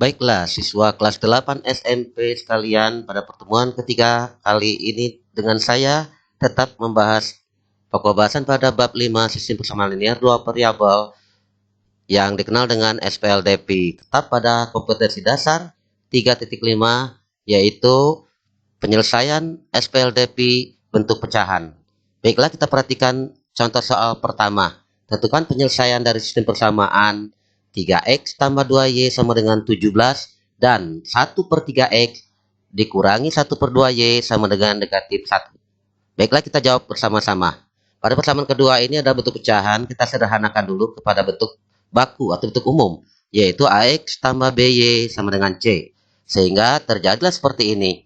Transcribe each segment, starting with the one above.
Baiklah, siswa kelas 8 SMP sekalian, pada pertemuan ketiga kali ini dengan saya tetap membahas pokok bahasan pada bab 5 sistem persamaan linear dua variabel yang dikenal dengan SPLDP. Tetap pada kompetensi dasar 3.5 yaitu penyelesaian SPLDP bentuk pecahan. Baiklah, kita perhatikan contoh soal pertama. Tentukan penyelesaian dari sistem persamaan 3x tambah 2y sama dengan 17 dan 1/3x dikurangi 1/2y sama dengan negatif 1. Baiklah, kita jawab bersama-sama. Pada persamaan kedua ini ada bentuk pecahan, kita sederhanakan dulu kepada bentuk baku atau bentuk umum, yaitu ax tambah by sama dengan c. Sehingga terjadilah seperti ini.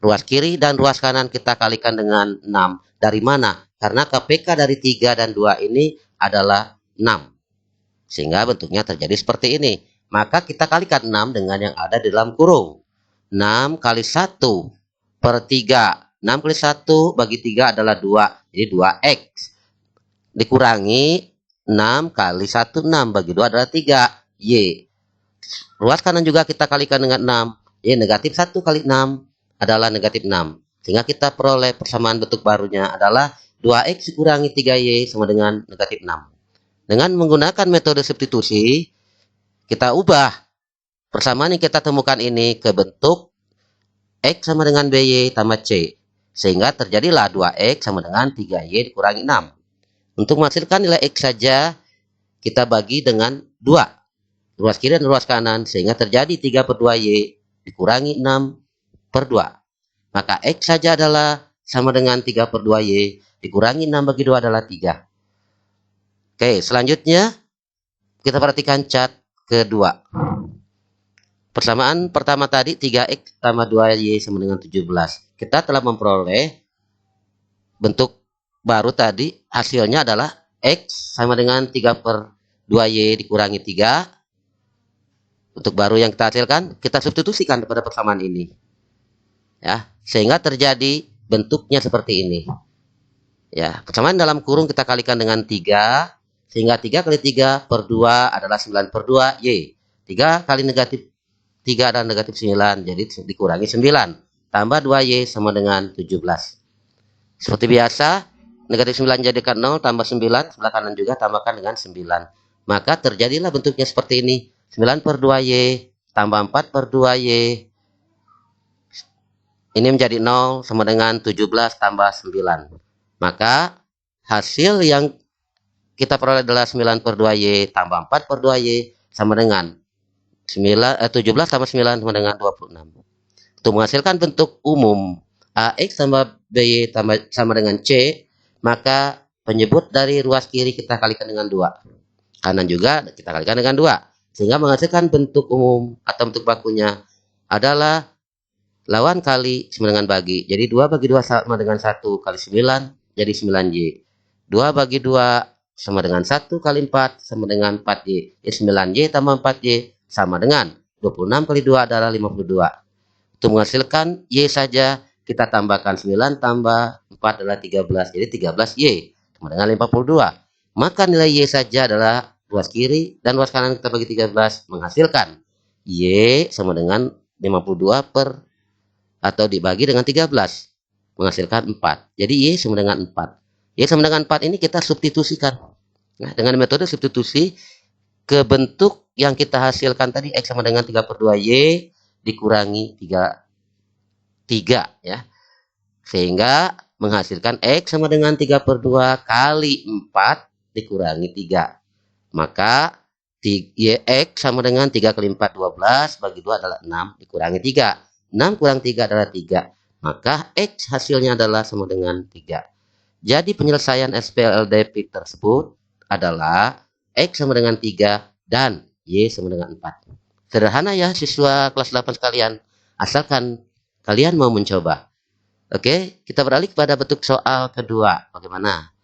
Ruas kiri dan ruas kanan kita kalikan dengan 6. Dari mana? Karena KPK dari 3 dan 2 ini adalah 6. Sehingga bentuknya terjadi seperti ini. Maka kita kalikan 6 dengan yang ada di dalam kurung. 6 kali 1/3. 6 kali 1 bagi 3 adalah 2. Jadi 2x. Dikurangi 6 kali 1, 6 bagi 2 adalah 3. Y. Ruas kanan juga kita kalikan dengan 6. Y negatif 1 kali 6 adalah negatif 6. Sehingga kita peroleh persamaan bentuk barunya adalah 2x dikurangi 3y sama dengan negatif 6. Dengan menggunakan metode substitusi, kita ubah persamaan yang kita temukan ini ke bentuk x sama dengan by tambah c. Sehingga terjadilah 2x sama dengan 3y dikurangi 6. Untuk menghasilkan nilai x saja, kita bagi dengan 2. Ruas kiri dan ruas kanan, sehingga terjadi 3/2y dikurangi 6/2. Maka x saja adalah sama dengan 3/2y dikurangi 6 bagi 2 adalah 3. Oke, selanjutnya kita perhatikan cat kedua. Persamaan pertama tadi 3x tambah 2y sama dengan 17. Kita telah memperoleh bentuk baru tadi, hasilnya adalah x sama dengan 3/2y dikurangi 3. Untuk baru yang kita hasilkan, kita substitusikan pada persamaan ini. Ya, sehingga terjadi bentuknya seperti ini. Ya, persamaan dalam kurung kita kalikan dengan 3. Sehingga 3 kali 3/2 adalah 9/2 y. 3 kali negatif 3 adalah negatif 9. Jadi dikurangi 9. Tambah 2y sama dengan 17. Seperti biasa, negatif 9 jadikan 0, tambah 9. Sebelah kanan juga tambahkan dengan 9. Maka terjadilah bentuknya seperti ini. 9/2y tambah 4/2y. Ini menjadi 0 sama dengan 17 tambah 9. Maka hasil yang kita peroleh adalah 9/2y tambah 4/2y sama dengan 17 tambah 9 sama dengan 26. Untuk menghasilkan bentuk umum ax tambah by sama dengan c, maka penyebut dari ruas kiri kita kalikan dengan 2. Kanan juga kita kalikan dengan 2. Sehingga menghasilkan bentuk umum atau bentuk bakunya adalah lawan kali sama dengan bagi. Jadi 2 bagi 2 sama dengan 1 kali 9 jadi 9y. 2 bagi 2 sama dengan 1 kali 4 sama dengan 4y. 9y tambah 4y sama dengan 26 kali 2 adalah 52. Untuk menghasilkan y saja, kita tambahkan 9 tambah 4 adalah 13. Jadi 13y sama dengan 52. Maka nilai y saja adalah ruas kiri dan ruas kanan kita bagi 13 menghasilkan y sama dengan 52 atau dibagi dengan 13 menghasilkan 4. Jadi y sama dengan 4. Y sama dengan 4 ini kita substitusikan. Nah, dengan metode substitusi ke bentuk yang kita hasilkan tadi x sama dengan 3/2y dikurangi 3 ya. Sehingga menghasilkan x sama dengan 3/2 kali 4 dikurangi 3. Maka x sama dengan 3 kali 4 12 bagi 2 adalah 6 dikurangi 3. 6 kurang 3 adalah 3. Maka x hasilnya adalah sama dengan 3. Jadi penyelesaian SPLDP tersebut adalah x sama dengan 3 dan y sama dengan 4. Sederhana ya siswa kelas 8 sekalian, asalkan kalian mau mencoba. Oke, kita beralih kepada bentuk soal kedua. Bagaimana?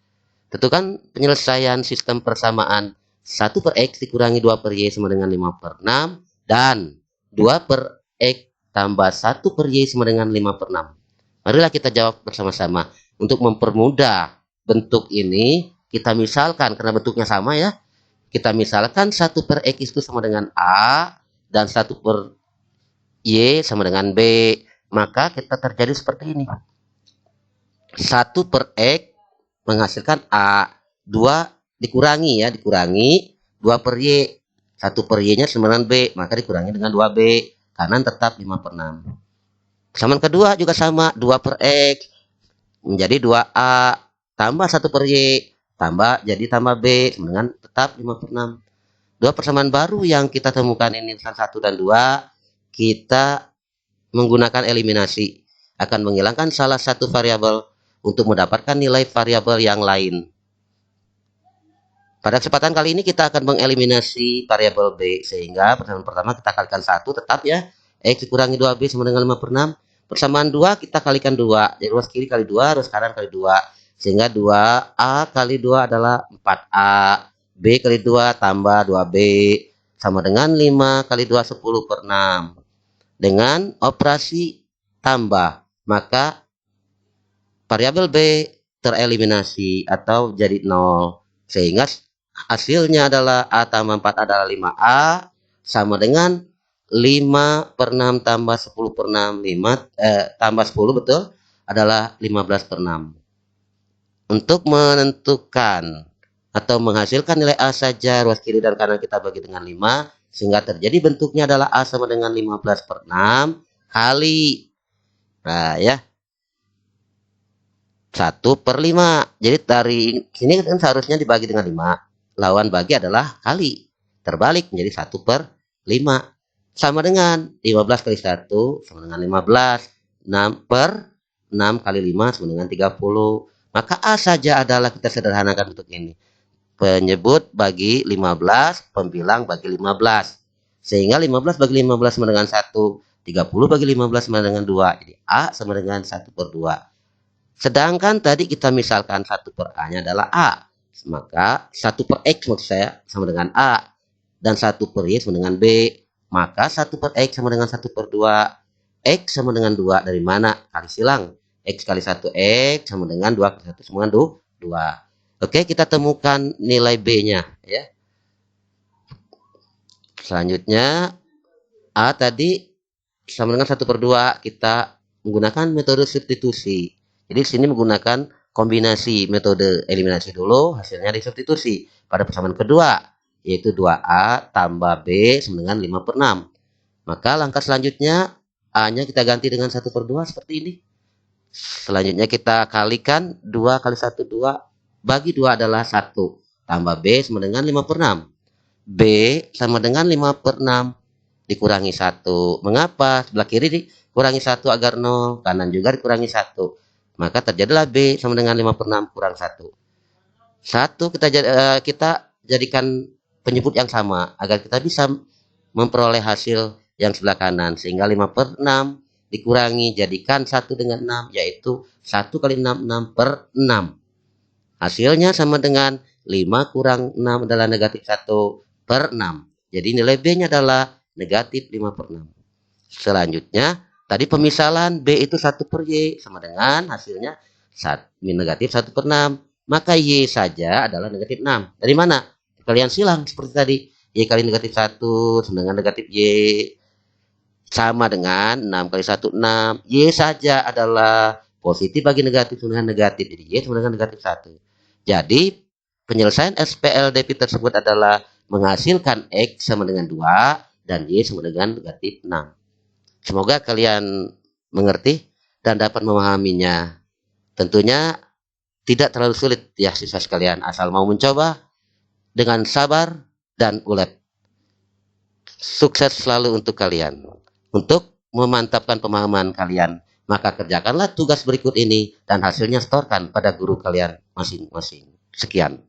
Tentukan penyelesaian sistem persamaan 1/x dikurangi 2/y sama dengan 5/6 dan 2/x tambah 1/y sama dengan 5/6. Marilah kita jawab bersama-sama. Untuk mempermudah bentuk ini, kita misalkan, karena bentuknya sama ya, kita misalkan 1/x itu sama dengan A, dan 1 per Y sama dengan B. Maka kita terjadi seperti ini. 1 per X menghasilkan A. 2 dikurangi 2 per Y. 1 per Y nya sama dengan B. Maka dikurangi dengan 2B. Kanan tetap 5 per 6. Persamaan kedua juga sama. 2 per X menjadi 2A. Tambah 1 per Y. Tambah B. Sama dengan tetap 5 per 6. Dua persamaan baru yang kita temukan ini 1 dan 2. Kita menggunakan eliminasi. Akan menghilangkan salah satu variabel untuk mendapatkan nilai variabel yang lain. Pada kesempatan kali ini kita akan mengeliminasi variabel B. Sehingga persamaan pertama kita kalikan 1 tetap ya. X dikurangi 2B sama dengan 5 per 6. Persamaan 2 kita kalikan 2. Jadi ruas kiri kali 2, ruas kanan kali 2. Sehingga 2A kali 2 adalah 4A. B kali 2 tambah 2B. Sama dengan 5 kali 2, 10 per 6. Dengan operasi tambah, maka variabel B tereliminasi atau jadi 0. Sehingga hasilnya adalah A tambah 4 adalah 5A. Sama dengan 5 per 6 tambah 10 per 6. Tambah 10 betul adalah 15 per 6. Untuk menentukan atau menghasilkan nilai A saja, ruas kiri dan kanan kita bagi dengan 5. Sehingga terjadi bentuknya adalah A sama dengan 15 per 6 kali. Nah ya. 1 per 5. Jadi dari sini kan seharusnya dibagi dengan 5. Lawan bagi adalah kali. Terbalik menjadi 1 per 5. Sama dengan 15 kali 1 sama dengan 15. 6 per 6 kali 5 sama dengan 30. Maka A saja adalah kita sederhanakan untuk ini. Penyebut bagi 15, pembilang bagi 15. Sehingga 15 bagi 15 sama dengan 1. 30 bagi 15 sama dengan 2. Jadi A sama dengan 1 per 2. Sedangkan tadi kita misalkan 1 per A nya adalah A. Maka 1 per X maksud saya sama dengan A. Dan 1 per Y sama dengan B. Maka 1 per X sama dengan 1 per 2. X sama dengan 2 dari mana? Kali silang. X kali 1 X sama dengan 2 kali 1 sama dengan 2. Oke, kita temukan nilai B-nya ya. Selanjutnya A tadi sama dengan 1 per 2. Kita menggunakan metode substitusi. Jadi sini menggunakan kombinasi metode eliminasi dulu, hasilnya disubstitusi pada persamaan kedua, yaitu 2A tambah B sama dengan 5 per 6. Maka langkah selanjutnya A-nya kita ganti dengan 1 per 2 seperti ini. Selanjutnya kita kalikan 2 kali 1 2. Bagi 2 adalah 1. Tambah B sama dengan 5 per 6. B sama dengan 5 per 6. Dikurangi 1. Mengapa? Sebelah kiri dikurangi 1 agar 0. Kanan juga dikurangi 1. Maka terjadilah B sama dengan 5 per 6 kurang 1. 1 kita jadikan penyebut yang sama. Agar kita bisa memperoleh hasil yang sebelah kanan. Sehingga 5 per 6 dikurangi jadikan 1 dengan 6. Yaitu 1 kali 6, 6 per 6. Hasilnya sama dengan 5 kurang 6 adalah negatif 1 per 6. Jadi nilai B-nya adalah negatif 5 per 6. Selanjutnya, tadi pemisalan B itu 1 per Y sama dengan hasilnya negatif 1 per 6. Maka Y saja adalah negatif 6. Dari mana? Kalian silang seperti tadi. Y kali negatif 1 sama dengan negatif Y. Sama dengan 6 kali 1, 6. Y saja adalah positif bagi negatif sama dengan negatif. Jadi Y sama dengan negatif 1. Jadi penyelesaian SPLDP tersebut adalah menghasilkan X sama dengan 2 dan Y sama dengan negatif 6. Semoga kalian mengerti dan dapat memahaminya. Tentunya tidak terlalu sulit ya siswa sekalian, asal mau mencoba dengan sabar dan ulet. Sukses selalu untuk kalian. Untuk memantapkan pemahaman kalian, maka kerjakanlah tugas berikut ini dan hasilnya setorkan pada guru kalian masing-masing. Sekian.